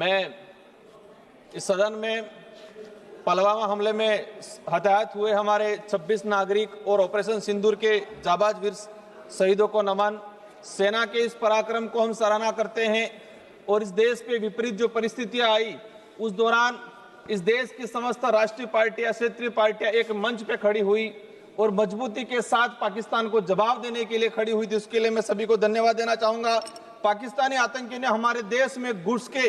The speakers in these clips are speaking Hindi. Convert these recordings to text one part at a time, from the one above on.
मैं इस सदन में पुलवामा हमले में हताहत हुए हमारे 26 नागरिक और ऑपरेशन सिंदूर के जाबाज वीर शहीदों को नमन। सेना के इस पराक्रम को हम सराहना करते हैं और इस देश पे विपरीत जो परिस्थितियां आई उस दौरान इस देश की समस्त राष्ट्रीय पार्टियां, क्षेत्रीय पार्टियां एक मंच पे खड़ी हुई और मजबूती के साथ पाकिस्तान को जवाब देने के लिए खड़ी हुई थी। उसके लिए मैं सभी को धन्यवाद देना चाहूंगा। पाकिस्तानी आतंकी ने हमारे देश में घुस के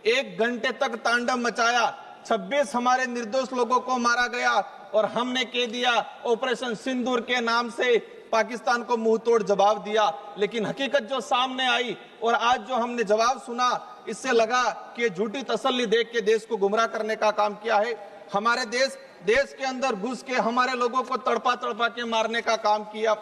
1 घंटे तक तांडव मचाया। 26 हमारे निर्दोष लोगों को मारा गया और हमने कह दिया ऑपरेशन सिंदूर के नाम से पाकिस्तान को मुंह तोड़ जवाब दिया। लेकिन हकीकत जो सामने आई और आज जो हमने जवाब सुना, इससे लगा कि झूठी तसल्ली देख के देश को गुमराह करने का काम किया है। हमारे देश के अंदर घुस के हमारे लोगों को तड़पा तड़पा के मारने का काम किया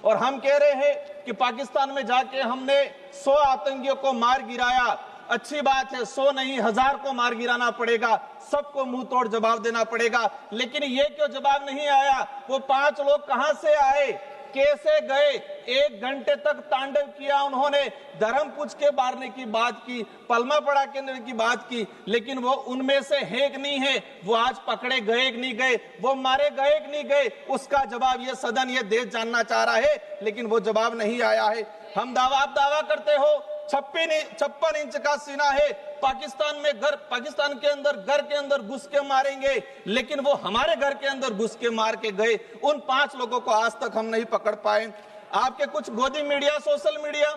और हम कह रहे हैं कि पाकिस्तान में जाके हमने 100 आतंकियों को मार गिराया। अच्छी बात है, 100 नहीं 1000 को मार गिराना पड़ेगा, सबको मुंह तोड़ जवाब देना पड़ेगा। लेकिन ये क्यों जवाब नहीं आया? वो 5 लोग कहां से आए, कैसे गए? 1 घंटे तक तांडव किया उन्होंने, धर्म पूछ के मारने की बात की, पलमा पड़ा के की बात की, लेकिन वो उनमें से है कि नहीं है? वो आज पकड़े गए कि नहीं गए? वो मारे गए कि नहीं गए? उसका जवाब ये सदन, ये देश जानना चाह रहा है, लेकिन वो जवाब नहीं आया है। आप दावा करते हो 56 इंच का सीना है, पाकिस्तान के अंदर घुस के मारेंगे, लेकिन वो हमारे घर के अंदर घुस के मार के गए। उन 5 लोगों को आज तक हम नहीं पकड़ पाए। आपके कुछ गोदी मीडिया, सोशल मीडिया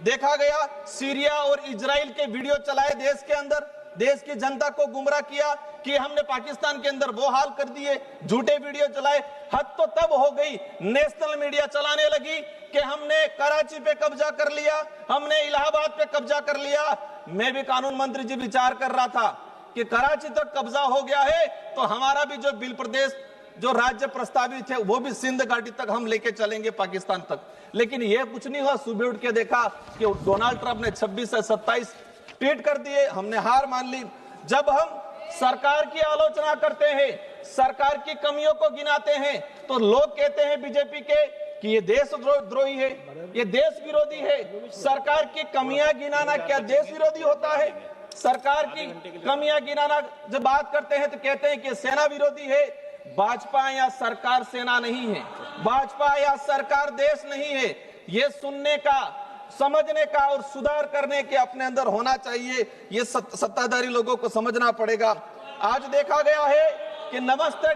देखा गया, सीरिया और इजराइल के वीडियो चलाए देश के अंदर, देश की जनता को गुमराह किया कि हमने पाकिस्तान के अंदर वो हाल कर दिए, झूठे वीडियो चलाए। हद तो तब हो गई, नेशनल मीडिया चलाने लगी कि हमने कराची पे कब्जा कर लिया, हमने इलाहाबाद पे कब्जा कर लिया। मैं भी कानून मंत्री जी विचार कर रहा था कि कराची तक कब्जा हो गया है तो हमारा भी जो बिल प्रदेश जो राज्य प्रस्तावित है वो भी सिंध घाटी तक हम लेके चलेंगे, पाकिस्तान तक। लेकिन ये कुछ नहीं हुआ। सुबह उठ के देखा कि डोनाल्ड ट्रंप ने 26 से 27 ट्वीट कर दिए, हमने हार मान ली। जब हम सरकार की आलोचना करते हैं, सरकार की कमियों को गिनाते हैं, तो लोग कहते हैं बीजेपी के कि ये देशद्रोही है, ये देश विरोधी है। सरकार की कमियां गिनाना क्या देश विरोधी होता है? सरकार की कमियां गिनाना जब बात करते हैं तो कहते हैं कि सेना विरोधी है। भाजपा या सरकार सेना नहीं है, भाजपा या सरकार देश नहीं है। ये सुनने का, समझने का और सुधार करने के अपने अंदर होना चाहिए। ये सत्ताधारी लोगों को समझना पड़ेगा। आज देखा गया है कि नमस्ते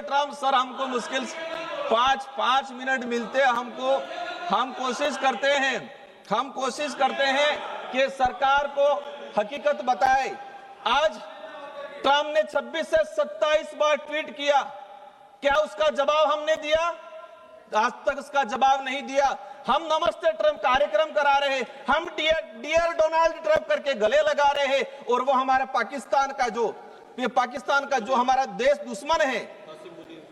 ट्रम्प सर, हमको मुश्किल 5 मिनट मिलते हमको। हम कोशिश करते हैं कि सरकार को हकीकत बताए। आज ट्रम्प ने 26 से 27 बार ट्वीट किया, क्या उसका जवाब हमने दिया? आज तक उसका जवाब नहीं दिया। हम नमस्ते ट्रम्प कार्यक्रम करा रहे हैं, हम डियर डोनाल्ड ट्रम्प करके गले लगा रहे हैं और वो हमारा पाकिस्तान का जो हमारा देश दुश्मन है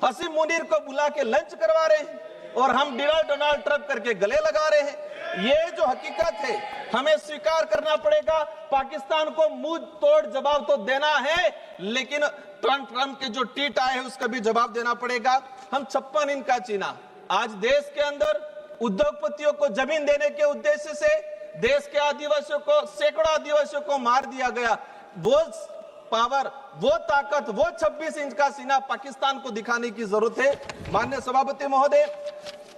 हसीम मुनीर को बुला के लंच करवा रहे हैं और हम डियर डोनाल्ड ट्रम्प करके गले लगा रहे हैं। ये जो हकीकत है हमें स्वीकार करना पड़ेगा। पाकिस्तान को मुंह तोड़ जवाब तो देना है, लेकिन ट्रम्प के जो ट्वीट आए हैं उसका भी जवाब देना पड़ेगा। हम 56 इंच का चीना, आज देश के अंदर उद्योगपतियों को जमीन देने के उद्देश्य से देश के आदिवासियों को, सैकड़ों आदिवासियों को मार दिया गया। वो पावर, वो ताकत, वो 26 इंच का सीना पाकिस्तान को दिखाने की जरूरत है। माननीय सभापति महोदय,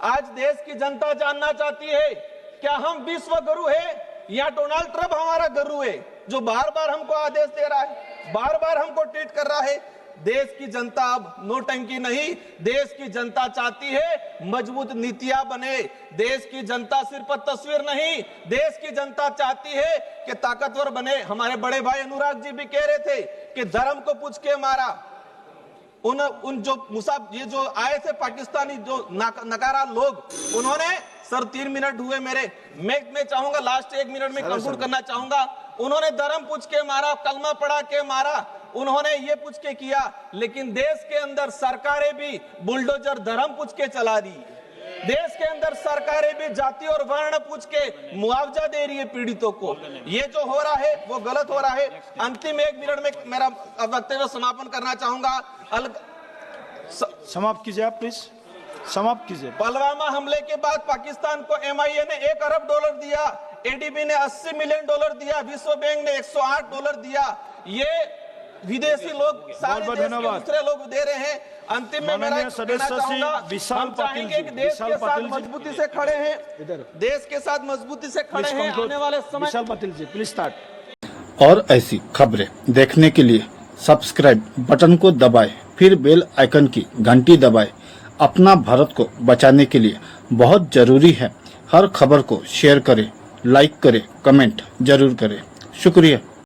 आज देश की जनता जानना चाहती है क्या हम विश्व गुरु है या डोनाल्ड ट्रम्प हमारा गुरु है जो बार बार हमको आदेश दे रहा है, बार बार हमको ट्वीट कर रहा है? देश की जनता अब नोटंकी नहीं, देश की जनता चाहती है मजबूत नीतियां बने। देश की जनता सिर्फ तस्वीर नहीं, देश की जनता चाहती है कि ताकतवर बने। हमारे बड़े भाई अनुराग जी भी कह रहे थे कि धर्म को पूछ के मारा। उन जो ये जो आए थे पाकिस्तानी जो नकारा लोग, उन्होंने सर 3 मिनट हुए मेरे, मैं चाहूंगा लास्ट 1 मिनट में कंक्लूड करना चाहूंगा। उन्होंने धर्म पूछ के मारा, कलमा पढ़ा के मारा, उन्होंने ये पूछ के किया, लेकिन देश के अंदर सरकारें भी बुलडोजर धर्म पूछ के चला रही है। देश के अंदर सरकारें भी जाति और वर्ण पूछ के मुआवजा दे रही है पीड़ितों को। ये जो हो रहा है वो गलत हो रहा है। अंतिम 1 मिनट में मेरा वक्तव्य समापन करना चाहूंगा। समाप्त कीजिए आप, प्लीज समाप्त कीजिए। पुलवामा हमले के बाद पाकिस्तान को MIA ने $1 अरब दिया। एडीबी ने $80 मिलियन दिया, विश्व बैंक ने $108 दिया। ये विदेशी लोग सारे देश के दूसरे लोग दे रहे हैं। अंतिम में मेरा कहना चाहूंगा, हम चाहेंगे कि देश के साथ मजबूती से खड़े हैं, देश के साथ मजबूती से खड़े हैं आने वाले समय। विशाल पाटिल जी प्लीज स्टार्ट। और ऐसी खबरें देखने के लिए सब्सक्राइब बटन को दबाएं, फिर बेल आइकन की घंटी दबाएं। अपना भारत को बचाने के लिए बहुत जरूरी है। हर खबर को शेयर करें, लाइक करें, कमेंट जरूर करें। शुक्रिया।